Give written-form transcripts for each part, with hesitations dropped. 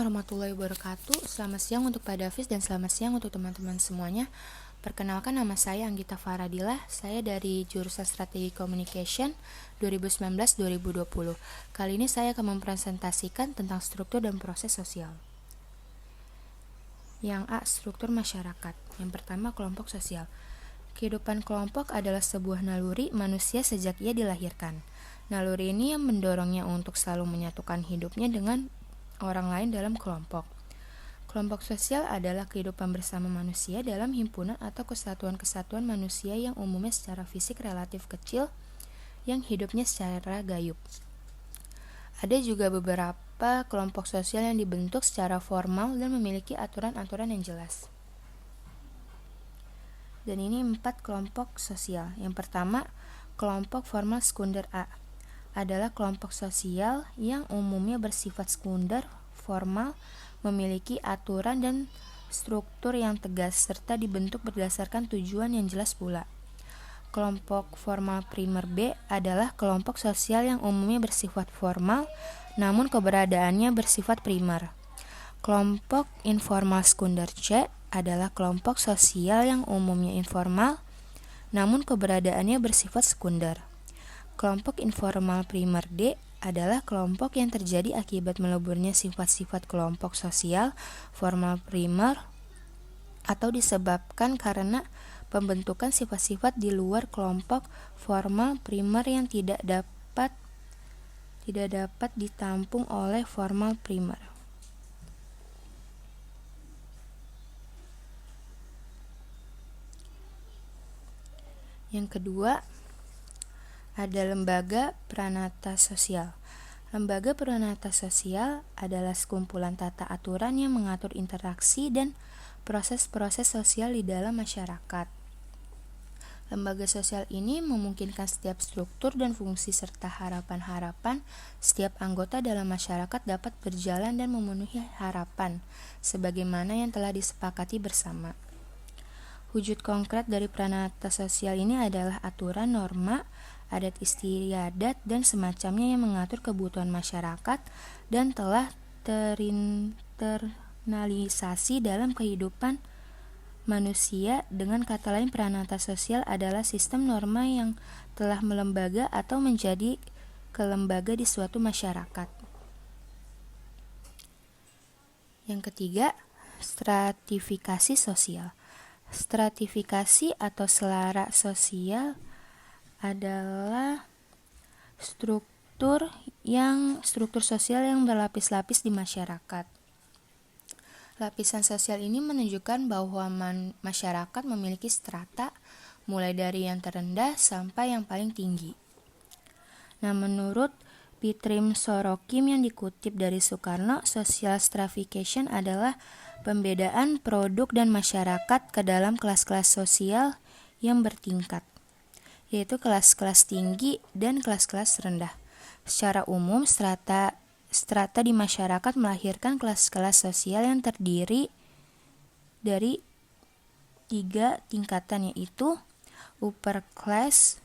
warahmatullahi wabarakatuh. Selamat siang untuk Pak Davis dan selamat siang untuk teman-teman semuanya. Perkenalkan, nama saya Anggita Faradila. Saya dari jurusan Strategi Communication 2019-2020. Kali ini saya akan mempresentasikan tentang struktur dan proses sosial. Yang A, struktur masyarakat. Yang pertama, kelompok sosial. Kehidupan kelompok adalah sebuah naluri manusia sejak ia dilahirkan. Naluri ini yang mendorongnya untuk selalu menyatukan hidupnya dengan orang lain dalam kelompok. Kelompok sosial adalah kehidupan bersama manusia dalam himpunan atau kesatuan-kesatuan manusia yang umumnya secara fisik relatif kecil yang hidupnya secara gayub. Ada juga beberapa kelompok sosial yang dibentuk secara formal dan memiliki aturan-aturan yang jelas. Dan ini 4 kelompok sosial. Yang pertama, kelompok formal sekunder A adalah kelompok sosial yang umumnya bersifat sekunder, formal, memiliki aturan dan struktur yang tegas, serta dibentuk berdasarkan tujuan yang jelas pula. Kelompok formal primer B adalah kelompok sosial yang umumnya bersifat formal, namun keberadaannya bersifat primer. Kelompok informal sekunder C adalah kelompok sosial yang umumnya informal, namun keberadaannya bersifat sekunder. Kelompok informal primer D adalah kelompok yang terjadi akibat meleburnya sifat-sifat kelompok sosial formal primer atau disebabkan karena pembentukan sifat-sifat di luar kelompok formal primer yang tidak dapat ditampung oleh formal primer. Yang kedua, ada lembaga pranata sosial. Lembaga pranata sosial adalah sekumpulan tata aturan yang mengatur interaksi dan proses-proses sosial di dalam masyarakat. Lembaga sosial ini memungkinkan setiap struktur dan fungsi serta harapan-harapan setiap anggota dalam masyarakat dapat berjalan dan memenuhi harapan, sebagaimana yang telah disepakati bersama. Wujud konkret dari pranata sosial ini adalah aturan, norma, adat istiadat, dan semacamnya yang mengatur kebutuhan masyarakat dan telah terinternalisasi dalam kehidupan manusia. Dengan kata lain, pranata sosial adalah sistem norma yang telah melembaga atau menjadi kelembaga di suatu masyarakat. Yang ketiga, stratifikasi sosial. Stratifikasi atau selara sosial adalah struktur sosial yang berlapis-lapis di masyarakat. Lapisan sosial ini menunjukkan bahwa masyarakat memiliki strata mulai dari yang terendah sampai yang paling tinggi. Nah, menurut Pitrim Sorokim yang dikutip dari Soekarno, social stratification adalah pembedaan produk dan masyarakat ke dalam kelas-kelas sosial yang bertingkat, yaitu kelas-kelas tinggi dan kelas-kelas rendah. Secara umum, strata di masyarakat melahirkan kelas-kelas sosial yang terdiri dari 3 tingkatan, yaitu upper class,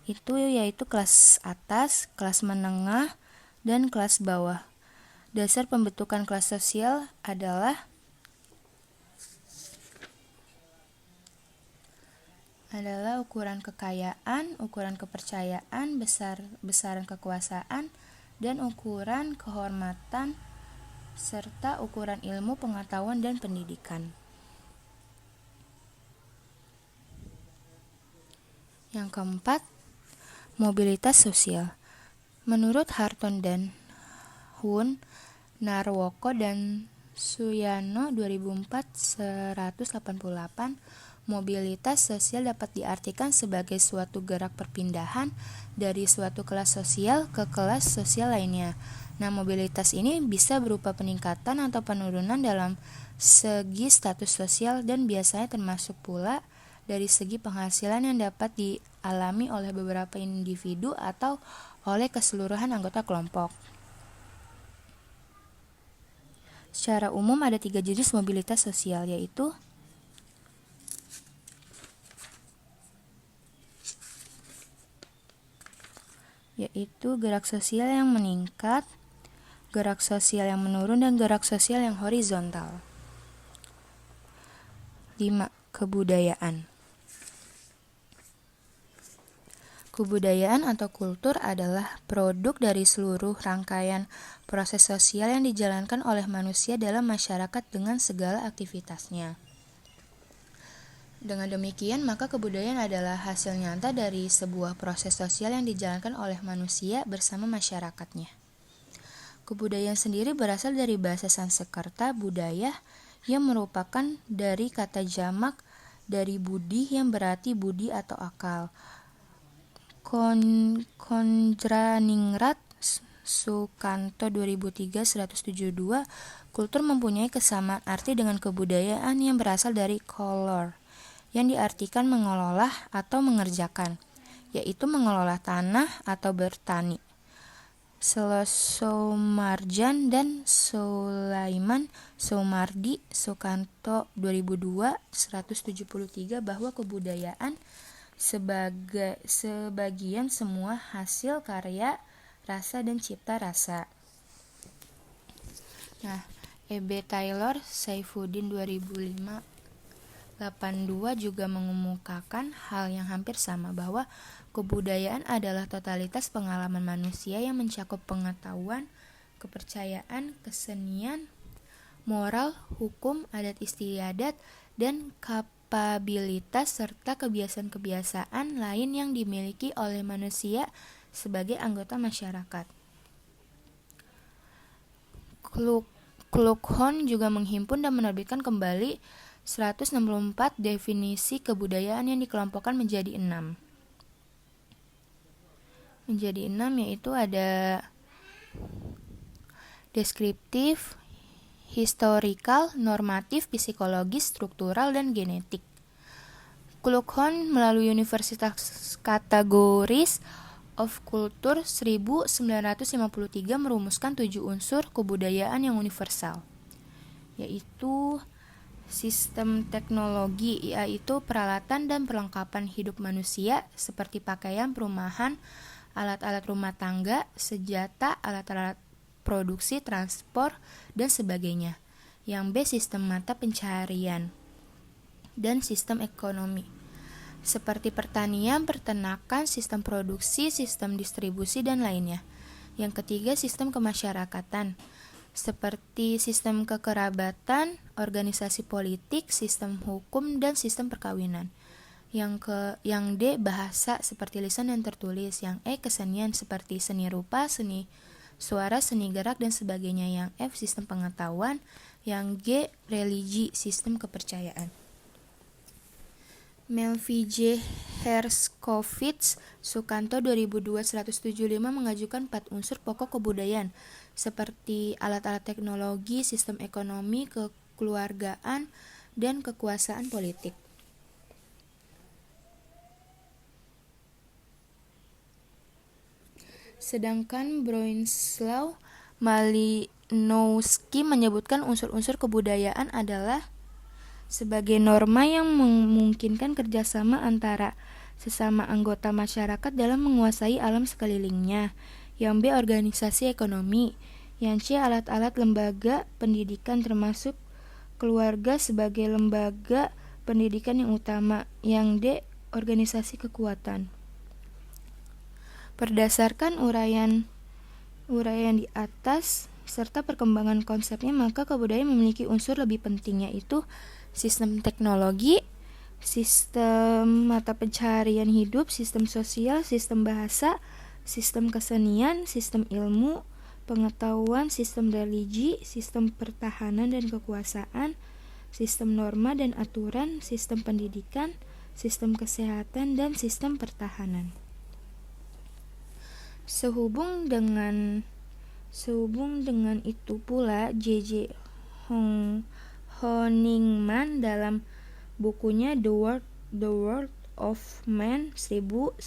yaitu kelas atas, kelas menengah, dan kelas bawah. Dasar pembentukan kelas sosial adalah ukuran kekayaan, ukuran kepercayaan, besaran kekuasaan, dan ukuran kehormatan, serta ukuran ilmu, pengetahuan, dan pendidikan. Yang keempat, mobilitas sosial. Menurut Harton dan Hun, Narwoko, dan Suyano 2004 188, mobilitas sosial dapat diartikan sebagai suatu gerak perpindahan dari suatu kelas sosial ke kelas sosial lainnya. Nah, mobilitas ini bisa berupa peningkatan atau penurunan dalam segi status sosial dan biasanya termasuk pula dari segi penghasilan yang dapat dialami oleh beberapa individu atau oleh keseluruhan anggota kelompok. Secara umum ada 3 jenis mobilitas sosial, yaitu gerak sosial yang meningkat, gerak sosial yang menurun, dan gerak sosial yang horizontal. 5. Kebudayaan. Kebudayaan atau kultur adalah produk dari seluruh rangkaian proses sosial yang dijalankan oleh manusia dalam masyarakat dengan segala aktivitasnya. Dengan demikian, maka kebudayaan adalah hasil nyata dari sebuah proses sosial yang dijalankan oleh manusia bersama masyarakatnya. Kebudayaan sendiri berasal dari bahasa Sanskerta budaya, yang merupakan dari kata jamak dari budi yang berarti budi atau akal. Konjraningrat Sukanto 2003 172, kultur mempunyai kesamaan arti dengan kebudayaan yang berasal dari kolor, yang diartikan mengelola atau mengerjakan, yaitu mengelola tanah atau bertani. Soumarjan dan Sulaiman Soumardi Sukanto 2002 173, bahwa kebudayaan sebagian semua hasil karya rasa dan cipta rasa. E.B. Taylor Saifuddin 2005-82 juga mengemukakan hal yang hampir sama, bahwa kebudayaan adalah totalitas pengalaman manusia yang mencakup pengetahuan, kepercayaan, kesenian, moral, hukum, adat istiadat, dan kapabilitas serta kebiasaan-kebiasaan lain yang dimiliki oleh manusia sebagai anggota masyarakat. Klughorn juga menghimpun dan menerbitkan kembali 164 definisi kebudayaan yang dikelompokkan menjadi 6. Yaitu ada deskriptif, historikal, normatif, psikologis, struktural, dan genetik. Klughorn melalui Universitas Kategories of Culture 1953 merumuskan 7 unsur kebudayaan yang universal, yaitu sistem teknologi, yaitu peralatan dan perlengkapan hidup manusia seperti pakaian, perumahan, alat-alat rumah tangga, senjata, alat-alat produksi, transport, dan sebagainya. Yang B, sistem mata pencaharian dan sistem ekonomi seperti pertanian, peternakan, sistem produksi, sistem distribusi, dan lainnya. Yang ketiga, sistem kemasyarakatan seperti sistem kekerabatan, organisasi politik, sistem hukum, dan sistem perkawinan. Yang D, bahasa seperti lisan dan tertulis. Yang E, kesenian seperti seni rupa, seni suara, seni gerak, dan sebagainya. Yang F, sistem pengetahuan. Yang G, religi, sistem kepercayaan. Melvin J. Herskovits Sukanto 2002-175 mengajukan 4 unsur pokok kebudayaan seperti alat-alat teknologi, sistem ekonomi, kekeluargaan, dan kekuasaan politik. Sedangkan Bronislaw Malinowski menyebutkan unsur-unsur kebudayaan adalah sebagai norma yang memungkinkan kerjasama antara sesama anggota masyarakat dalam menguasai alam sekelilingnya. Yang B, organisasi ekonomi. Yang C, alat-alat lembaga pendidikan termasuk keluarga sebagai lembaga pendidikan yang utama. Yang D, organisasi kekuatan. Berdasarkan uraian di atas serta perkembangan konsepnya, maka kebudayaan memiliki unsur lebih penting, yaitu sistem teknologi, sistem mata pencaharian hidup, sistem sosial, sistem bahasa, sistem kesenian, sistem ilmu, pengetahuan, sistem religi, sistem pertahanan dan kekuasaan, sistem norma dan aturan, sistem pendidikan, sistem kesehatan, dan sistem pertahanan. Sehubung dengan itu pula, J.J. Honigman dalam bukunya The World of Man 1951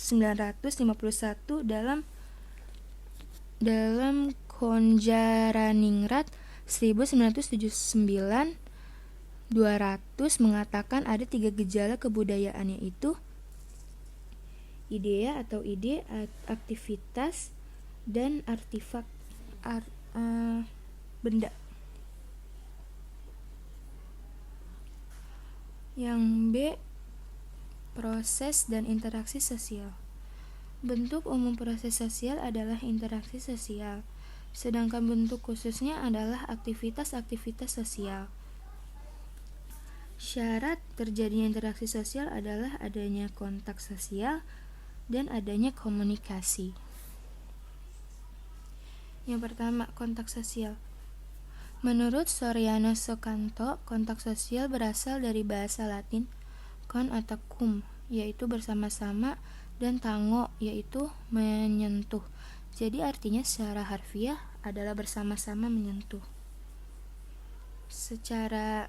dalam Konjaraningrat 1979 200 mengatakan ada 3 gejala kebudayaan, yaitu idea atau ide, aktivitas, dan artifak. benda. Yang B, proses dan interaksi sosial. Bentuk umum proses sosial adalah interaksi sosial, sedangkan bentuk khususnya adalah aktivitas-aktivitas sosial. Syarat terjadinya interaksi sosial adalah adanya kontak sosial dan adanya komunikasi. Yang pertama, kontak sosial. Menurut Soriano Soekanto, kontak sosial berasal dari bahasa Latin con atau cum, yaitu bersama-sama, dan tango, yaitu menyentuh. Jadi artinya secara harfiah adalah bersama-sama menyentuh. Secara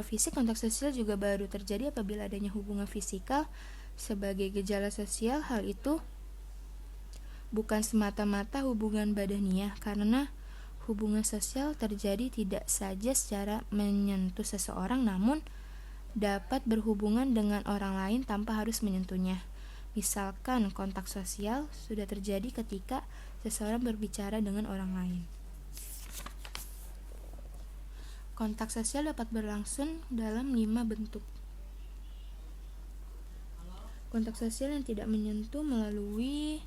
fisik, kontak sosial juga baru terjadi apabila adanya hubungan fisikal sebagai gejala sosial. Hal itu bukan semata-mata hubungan badaniah, karena hubungan sosial terjadi tidak saja secara menyentuh seseorang, namun dapat berhubungan dengan orang lain tanpa harus menyentuhnya. Misalkan kontak sosial sudah terjadi ketika seseorang berbicara dengan orang lain. Kontak sosial dapat berlangsung dalam 5 bentuk. Kontak sosial yang tidak menyentuh melalui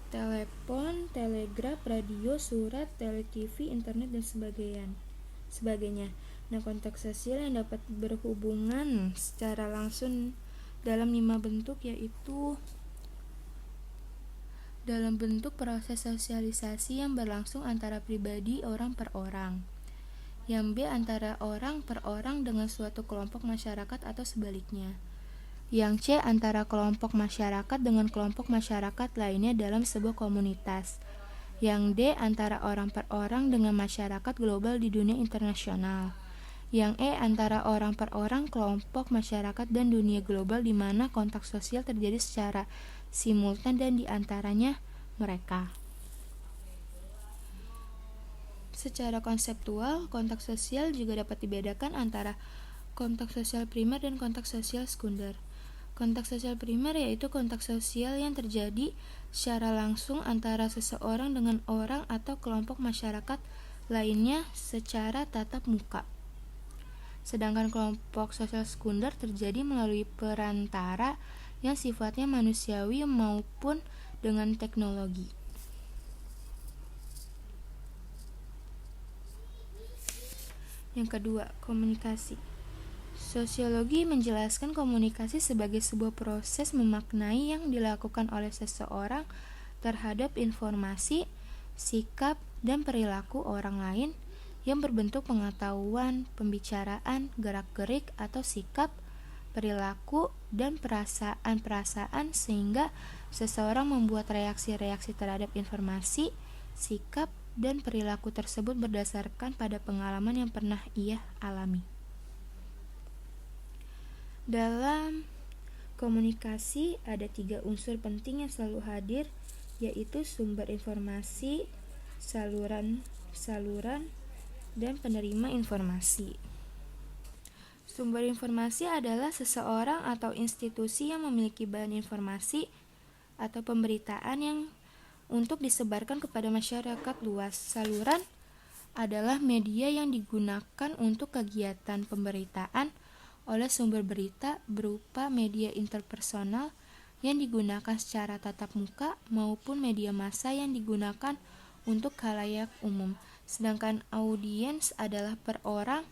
telepon, telegraf, radio, surat, tele-TV, internet, dan sebagainya. Nah, kontak sosial yang dapat berhubungan secara langsung dalam 5 bentuk, yaitu dalam bentuk proses sosialisasi yang berlangsung antara pribadi orang per orang. Yang B, antara orang per orang dengan suatu kelompok masyarakat atau sebaliknya. Yang C, antara kelompok masyarakat dengan kelompok masyarakat lainnya dalam sebuah komunitas. Yang D, antara orang per orang dengan masyarakat global di dunia internasional. Yang E, antara orang per orang, kelompok masyarakat, dan dunia global di mana kontak sosial terjadi secara simultan dan diantaranya mereka. Secara konseptual, kontak sosial juga dapat dibedakan antara kontak sosial primer dan kontak sosial sekunder. Kontak sosial primer yaitu kontak sosial yang terjadi secara langsung antara seseorang dengan orang atau kelompok masyarakat lainnya secara tatap muka. Sedangkan kelompok sosial sekunder terjadi melalui perantara yang sifatnya manusiawi maupun dengan teknologi. Yang kedua, komunikasi. Sosiologi menjelaskan komunikasi sebagai sebuah proses memaknai yang dilakukan oleh seseorang terhadap informasi, sikap, dan perilaku orang lain yang berbentuk pengetahuan, pembicaraan, gerak-gerik atau sikap, perilaku, dan perasaan-perasaan sehingga seseorang membuat reaksi-reaksi terhadap informasi, sikap, dan perilaku tersebut berdasarkan pada pengalaman yang pernah ia alami. Dalam komunikasi ada 3 unsur penting yang selalu hadir, yaitu sumber informasi, saluran, dan penerima informasi. Sumber informasi adalah seseorang atau institusi yang memiliki bahan informasi atau pemberitaan yang untuk disebarkan kepada masyarakat luas. Saluran adalah media yang digunakan untuk kegiatan pemberitaan oleh sumber berita berupa media interpersonal yang digunakan secara tatap muka maupun media massa yang digunakan untuk khalayak umum. Sedangkan audiens adalah per orang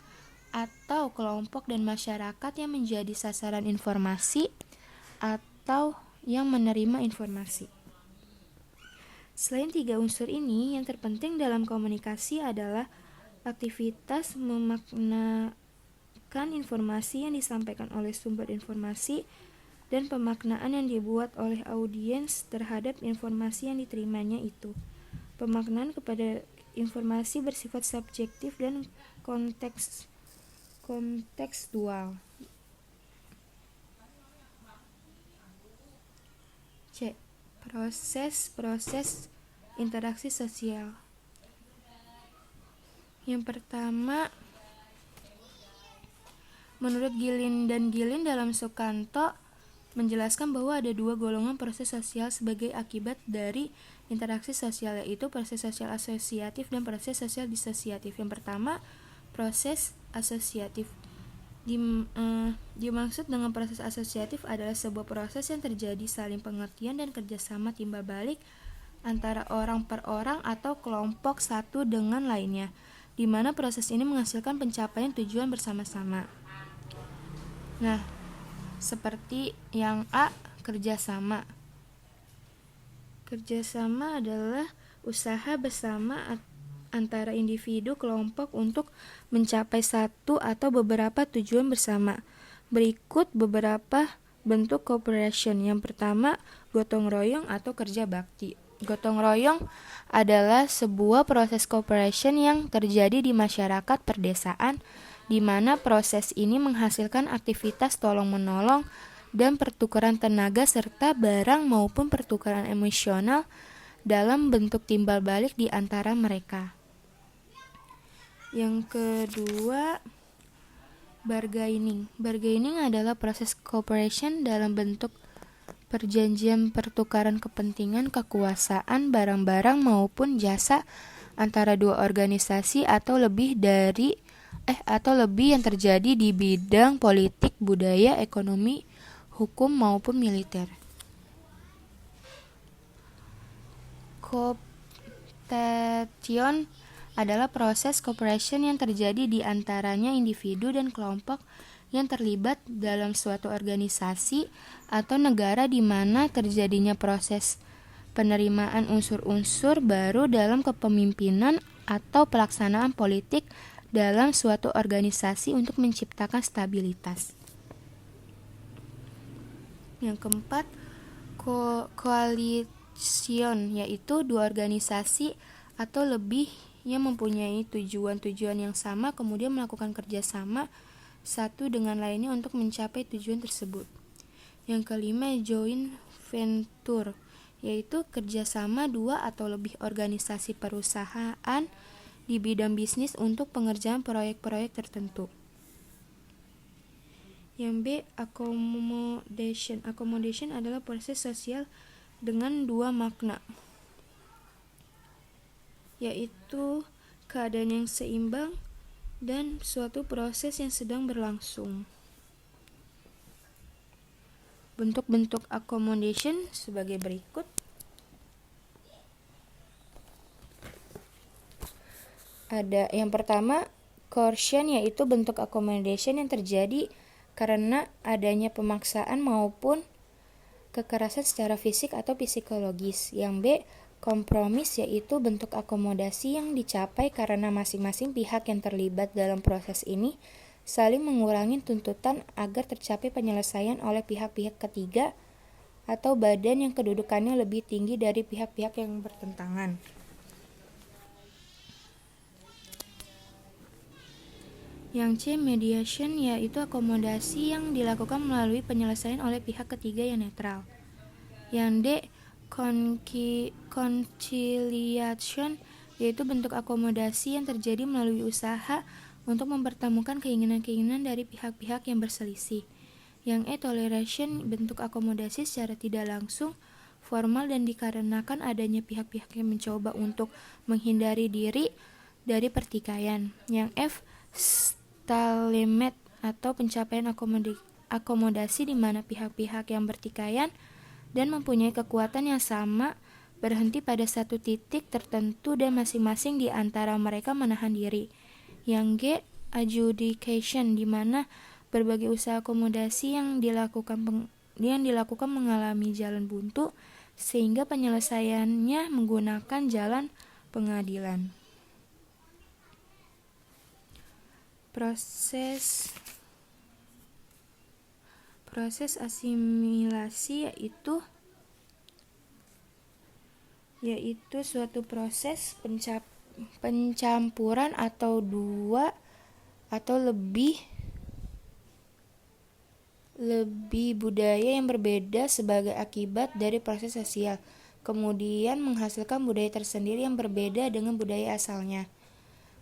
atau kelompok dan masyarakat yang menjadi sasaran informasi atau yang menerima informasi. Selain 3 unsur ini, yang terpenting dalam komunikasi adalah aktivitas memaknakan informasi yang disampaikan oleh sumber informasi dan pemaknaan yang dibuat oleh audiens terhadap informasi yang diterimanya itu. Pemaknaan kepada informasi bersifat subjektif dan kontekstual. C. Proses interaksi sosial. Yang pertama, menurut Gilin dalam Soekanto menjelaskan bahwa ada 2 golongan proses sosial sebagai akibat dari interaksi sosial, yaitu proses sosial asosiatif dan proses sosial disosiatif. Yang pertama, proses asosiatif. Dimaksud dengan proses asosiatif adalah sebuah proses yang terjadi saling pengertian dan kerjasama timbal balik antara orang per orang atau kelompok satu dengan lainnya, di mana proses ini menghasilkan pencapaian tujuan bersama-sama. Nah, seperti yang A, kerjasama. Kerjasama adalah usaha bersama antara individu kelompok untuk mencapai satu atau beberapa tujuan bersama. Berikut beberapa bentuk cooperation. Yang pertama, gotong royong atau kerja bakti. Gotong royong adalah sebuah proses cooperation yang terjadi di masyarakat perdesaan, di mana proses ini menghasilkan aktivitas tolong-menolong dan pertukaran tenaga serta barang maupun pertukaran emosional dalam bentuk timbal balik di antara mereka. Yang kedua, bargaining. Bargaining adalah proses cooperation dalam bentuk perjanjian pertukaran kepentingan, kekuasaan, barang-barang maupun jasa antara dua organisasi atau lebih yang terjadi di bidang politik, budaya, ekonomi, hukum maupun militer. Cooptation adalah proses cooperation yang terjadi di antaranya individu dan kelompok yang terlibat dalam suatu organisasi atau negara di mana terjadinya proses penerimaan unsur-unsur baru dalam kepemimpinan atau pelaksanaan politik dalam suatu organisasi untuk menciptakan stabilitas. Yang keempat, coalition, yaitu dua organisasi atau lebih yang mempunyai tujuan-tujuan yang sama kemudian melakukan kerjasama satu dengan lainnya untuk mencapai tujuan tersebut. Yang kelima, joint venture, yaitu kerjasama dua atau lebih organisasi perusahaan di bidang bisnis untuk pengerjaan proyek-proyek tertentu. Yang B, accommodation. Accommodation adalah proses sosial dengan dua makna, yaitu keadaan yang seimbang dan suatu proses yang sedang berlangsung. Bentuk-bentuk accommodation sebagai berikut. Ada yang pertama, coercion, yaitu bentuk accommodation yang terjadi karena adanya pemaksaan maupun kekerasan secara fisik atau psikologis. Yang B, kompromis, yaitu bentuk akomodasi yang dicapai karena masing-masing pihak yang terlibat dalam proses ini saling mengurangi tuntutan agar tercapai penyelesaian oleh pihak-pihak ketiga atau badan yang kedudukannya lebih tinggi dari pihak-pihak yang bertentangan. Yang C, mediation, yaitu akomodasi yang dilakukan melalui penyelesaian oleh pihak ketiga yang netral. Yang D, conciliation, yaitu bentuk akomodasi yang terjadi melalui usaha untuk mempertemukan keinginan-keinginan dari pihak-pihak yang berselisih. Yang E, toleration, bentuk akomodasi secara tidak langsung, formal dan dikarenakan adanya pihak-pihak yang mencoba untuk menghindari diri dari pertikaian. Yang F, stalemate, atau pencapaian akomodasi di mana pihak-pihak yang bertikaian dan mempunyai kekuatan yang sama berhenti pada satu titik tertentu dan masing-masing di antara mereka menahan diri. Yang G, adjudication, di mana berbagai usaha akomodasi yang dilakukan mengalami jalan buntu sehingga penyelesaiannya menggunakan jalan pengadilan. Proses asimilasi yaitu suatu proses pencampuran atau dua atau lebih budaya yang berbeda sebagai akibat dari proses sosial, kemudian menghasilkan budaya tersendiri yang berbeda dengan budaya asalnya.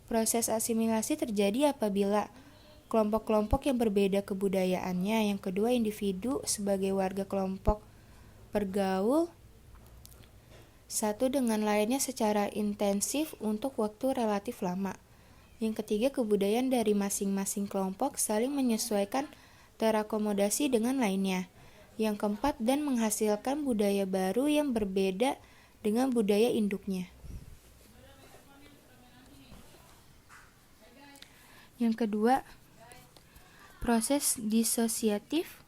Proses asimilasi terjadi apabila kelompok-kelompok yang berbeda kebudayaannya. Yang kedua, individu sebagai warga kelompok bergaul satu dengan lainnya secara intensif untuk waktu relatif lama. Yang ketiga, kebudayaan dari masing-masing kelompok saling menyesuaikan terakomodasi dengan lainnya. Yang keempat, dan menghasilkan budaya baru yang berbeda dengan budaya induknya. Yang kedua, proses disosiatif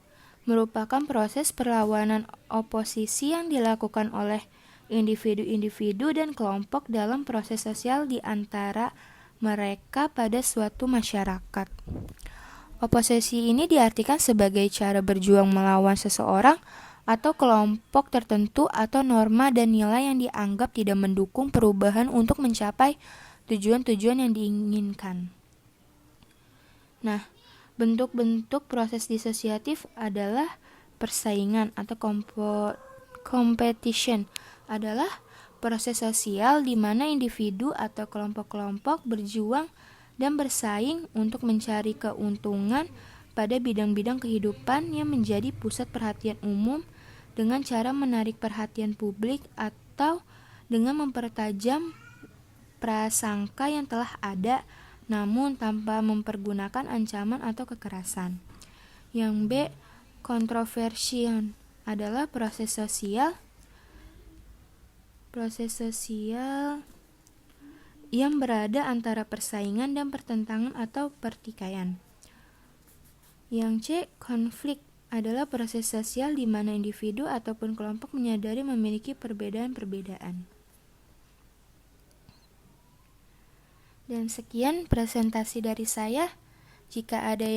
merupakan proses perlawanan oposisi yang dilakukan oleh individu-individu dan kelompok dalam proses sosial di antara mereka pada suatu masyarakat. Oposisi ini diartikan sebagai cara berjuang melawan seseorang atau kelompok tertentu atau norma dan nilai yang dianggap tidak mendukung perubahan untuk mencapai tujuan-tujuan yang diinginkan. Nah, bentuk-bentuk proses disosiatif adalah persaingan atau competition adalah proses sosial di mana individu atau kelompok-kelompok berjuang dan bersaing untuk mencari keuntungan pada bidang-bidang kehidupan yang menjadi pusat perhatian umum dengan cara menarik perhatian publik atau dengan mempertajam prasangka yang telah ada namun tanpa mempergunakan ancaman atau kekerasan. Yang B, controversial adalah proses sosial yang berada antara persaingan dan pertentangan atau pertikaian. Yang C, konflik adalah proses sosial di mana individu ataupun kelompok menyadari memiliki perbedaan-perbedaan. Dan sekian presentasi dari saya. Jika ada